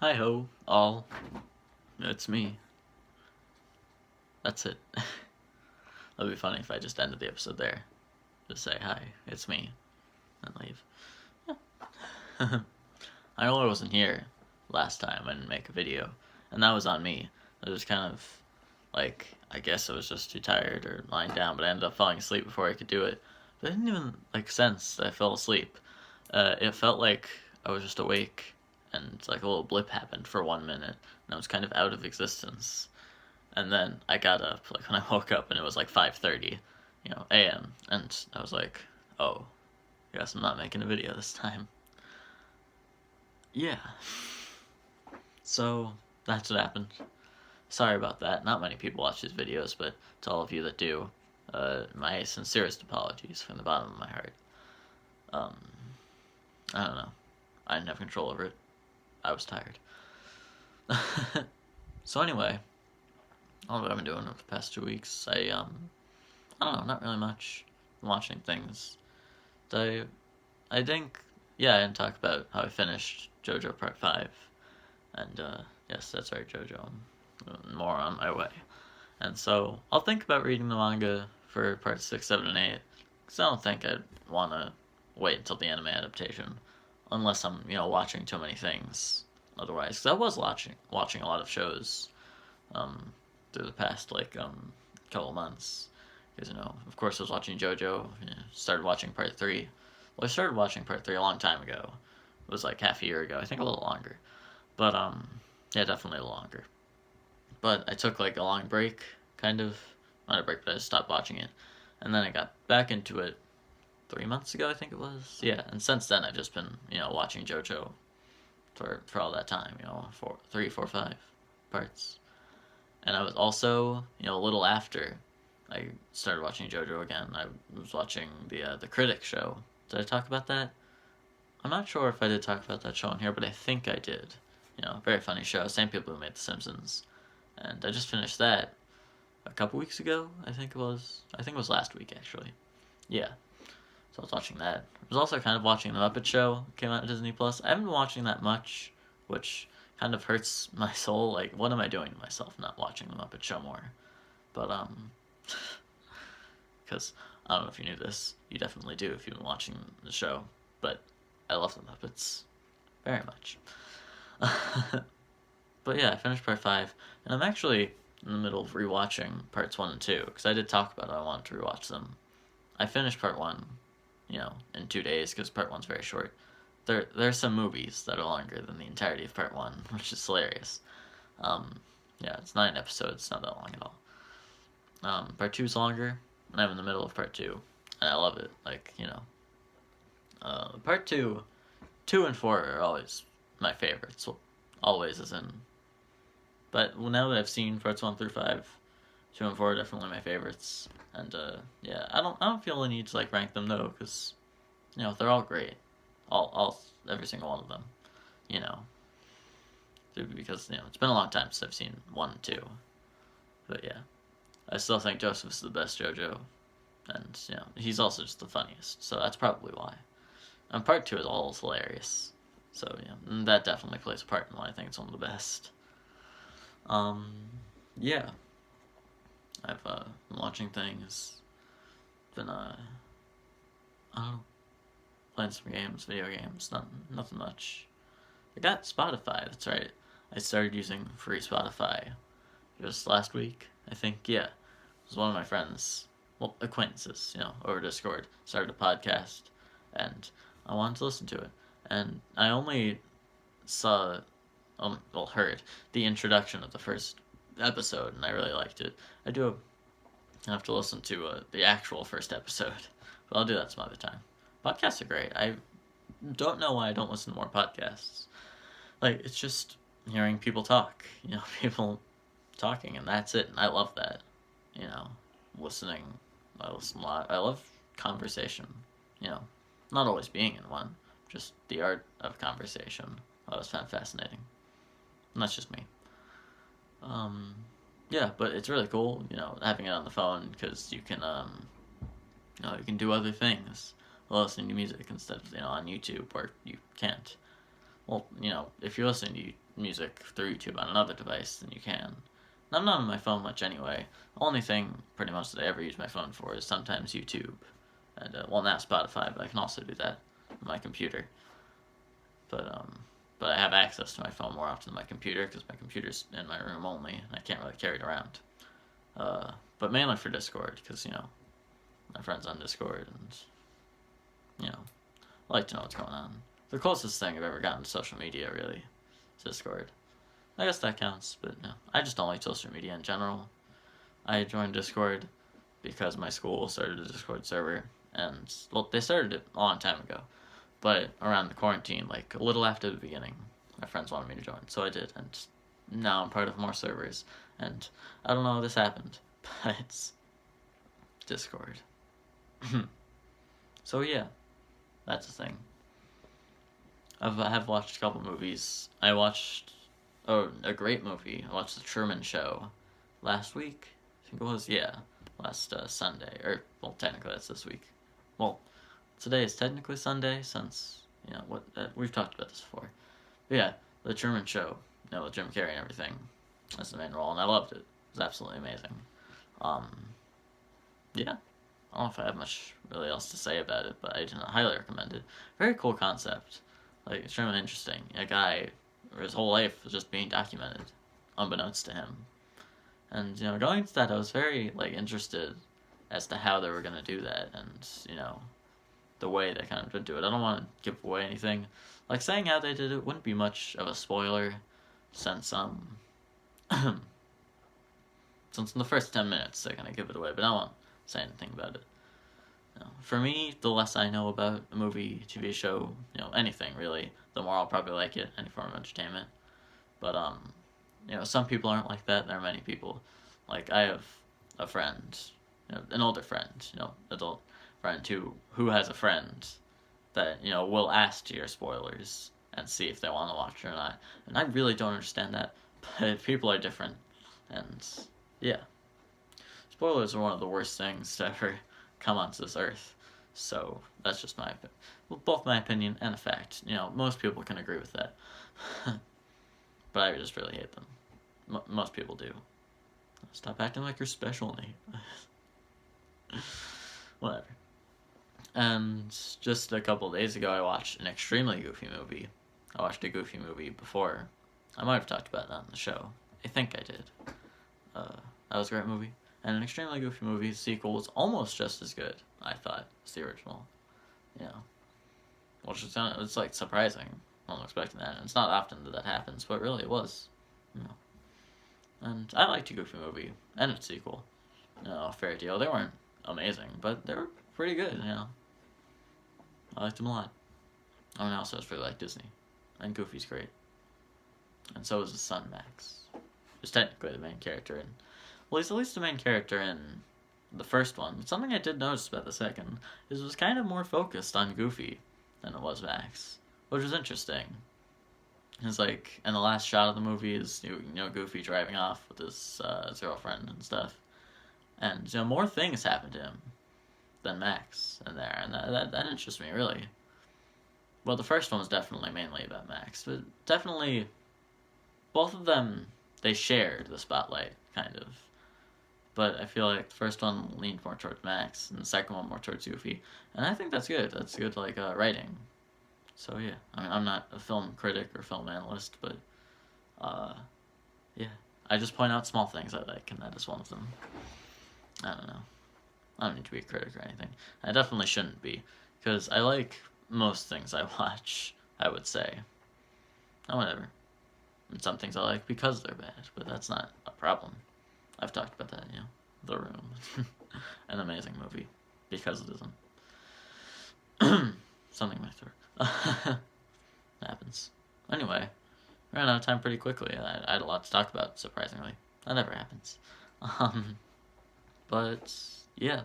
Hi ho, all. It's me. That's it. That'd be funny if I just ended the episode there. Just say, hi, it's me, and leave. I know I wasn't here last time I didn't make a video, and that was on me. It was kind of like, I guess I was just too tired or lying down, but I ended up falling asleep before I could do it. But it didn't even, sense that I fell asleep. It felt like I was just awake, and like a little blip happened for 1 minute, and I was kind of out of existence. And then I got up, like when I woke up, and it was like 5:30, a.m. And I was like, oh, I guess I'm not making a video this time. Yeah. So that's what happened. Sorry about that. Not many people watch these videos, but to all of you that do, my sincerest apologies from the bottom of my heart. Um, I don't know. I didn't have control over it. I was tired. So anyway, all what I've been doing over the past 2 weeks, I don't know, not really much. I'm watching things. I think, yeah, I didn't talk about how I finished JoJo Part 5. And, yes, that's right, JoJo. I'm more on my way. And so, I'll think about reading the manga for Parts 6, 7, and 8. Because I don't think I'd want to wait until the anime adaptation. Unless I'm, watching too many things. Otherwise, because I was watching a lot of shows through the past, couple months. Because, of course I was watching JoJo. Started watching Part 3. Well, I started watching Part 3 a long time ago. It was like half a year ago. I think a little longer. But, yeah, definitely a little longer. But I took, a long break, kind of. Not a break, but I just stopped watching it. And then I got back into it 3 months ago, I think it was. Yeah, and since then I've just been, watching JoJo for all that time, 3, 4, 5 parts. And I was also, a little after I started watching JoJo again, I was watching the Critic Show. Did I talk about that? I'm not sure if I did talk about that show on here, but I think I did. Very funny show. Same people who made The Simpsons. And I just finished that a couple weeks ago, I think it was. I think it was last week, actually. Yeah. So I was watching that. I was also kind of watching The Muppet Show. It came out on Disney Plus. I haven't been watching that much, which kind of hurts my soul. Like, what am I doing to myself not watching The Muppet Show more? But, because I don't know if you knew this. You definitely do if you've been watching the show. But I love the Muppets very much. But yeah, I finished part 5, and I'm actually in the middle of rewatching parts 1 and 2, because I did talk about it, I wanted to rewatch them. I finished part 1, in 2 days, because part 1's very short. There's some movies that are longer than the entirety of part 1, which is hilarious. Yeah, it's 9 episodes, not that long at all. Part 2's longer, and I'm in the middle of part 2, and I love it. Part 2, 2 and 4 are always my favorites. Always, as in. But now that I've seen parts 1 through 5, 2 and 4 are definitely my favorites. And, yeah, I don't feel the need to, rank them, though, because, they're all great. Every single one of them, because, it's been a long time since I've seen 1 and 2. But, yeah, I still think Joseph's the best JoJo, and, he's also just the funniest, so that's probably why. And part 2 is all hilarious, so, yeah, that definitely plays a part in why I think it's one of the best. Yeah. I've been watching things. Been I don't know, playing some games, video games. Nothing much. I got Spotify. That's right. I started using free Spotify just last week. I think. Yeah, it was one of my friends, well, acquaintances, over Discord, started a podcast, and I wanted to listen to it, and I only saw, heard the introduction of the first episode, and I really liked it. I do have to listen to the actual first episode, but I'll do that some other time. Podcasts are great. I don't know why I don't listen to more podcasts. It's just hearing people talk, people talking, and that's it, and I love that, listening. I listen a lot. I love conversation, not always being in one, just the art of conversation. I always found fascinating. And that's just me. Yeah, but it's really cool, having it on the phone, because you can, you can do other things while listening to music instead of, on YouTube, where you can't. Well, if you're listening to music through YouTube on another device, then you can. And I'm not on my phone much anyway. The only thing pretty much that I ever use my phone for is sometimes YouTube. And, well, now Spotify, but I can also do that on my computer. But I have access to my phone more often than my computer because my computer's in my room only, and I can't really carry it around. But mainly for Discord because, my friends on Discord, and, I like to know what's going on. The closest thing I've ever gotten to social media, really, is Discord. I guess that counts, but no. I just don't like social media in general. I joined Discord because my school started a Discord server, and, well, they started it a long time ago. But around the quarantine, like a little after the beginning, my friends wanted me to join, so I did, and now I'm part of more servers. And I don't know how this happened, but it's Discord. So yeah, that's the thing. I have watched a couple movies. I watched a great movie. I watched The Truman Show last week. I think it was, yeah, last Sunday. Or, well, technically that's this week. Well, today is technically Sunday since, we've talked about this before. But yeah, The Truman Show, with Jim Carrey and everything. That's the main role, and I loved it. It was absolutely amazing. Yeah. I don't know if I have much really else to say about it, but I highly recommend it. Very cool concept. Like, extremely interesting. A guy, his whole life was just being documented, unbeknownst to him. And, going into that, I was very, interested as to how they were going to do that, and, the way they kind of did do it. I don't want to give away anything. Like, saying how they did it wouldn't be much of a spoiler, since, since in the first 10 minutes they're going to give it away, but I won't say anything about it. For me, the less I know about a movie, TV show, anything really, the more I'll probably like it, any form of entertainment. But, some people aren't like that. There are many people. Like, I have a friend, an older friend, adult friend who has a friend that, will ask to hear spoilers and see if they want to watch it or not. And I really don't understand that, but people are different. And, yeah. Spoilers are one of the worst things to ever come onto this earth. So, that's just both my opinion and a fact. Most people can agree with that. But I just really hate them. Most people do. Stop acting like you're special, Nate. Whatever. And just a couple of days ago, I watched an extremely goofy movie. I watched a goofy movie before. I might have talked about that on the show. I think I did. That was a great movie. And an extremely goofy movie sequel was almost just as good, I thought, as the original. Which is it's surprising. I wasn't expecting that. And it's not often that happens, but really it was. And I liked a goofy movie and its sequel. Fair deal. They weren't amazing, but they were pretty good. I liked them a lot. I also just really like Disney, and Goofy's great. And so is his son Max, who's technically the main character in. Well, he's at least the main character in the first one. But something I did notice about the second is it was kind of more focused on Goofy than it was Max, which was interesting. It's in the last shot of the movie is Goofy driving off with his girlfriend and stuff, and more things happen to him than Max in there, and that interests me really. Well, the first one was definitely mainly about Max, but definitely both of them, they shared the spotlight kind of. But I feel like the first one leaned more towards Max, and the second one more towards Goofy, and I think that's good. That's good writing. So yeah, I'm not a film critic or film analyst, but yeah, I just point out small things I like, and that is one of them. I don't know. I don't need to be a critic or anything. I definitely shouldn't be, because I like most things I watch, I would say. Oh, whatever. And some things I like because they're bad, but that's not a problem. I've talked about that, The Room. An amazing movie, because it isn't. Something in my throat. Happens. Anyway, ran out of time pretty quickly. I had a lot to talk about, surprisingly. That never happens. But, yeah.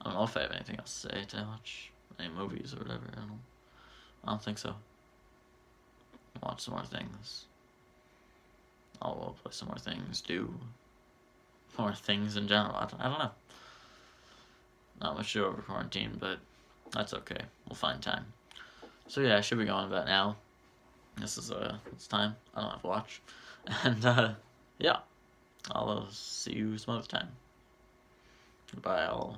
I don't know if I have anything else to say to watch any movies or whatever. I don't think so. I'll watch some more things. I'll play some more things, do more things in general. I don't know. Not much to do over quarantine, but that's okay. We'll find time. So yeah, I should be going about now. this is it's time. I don't have to watch, and yeah, I'll see you some other time. Goodbye, all.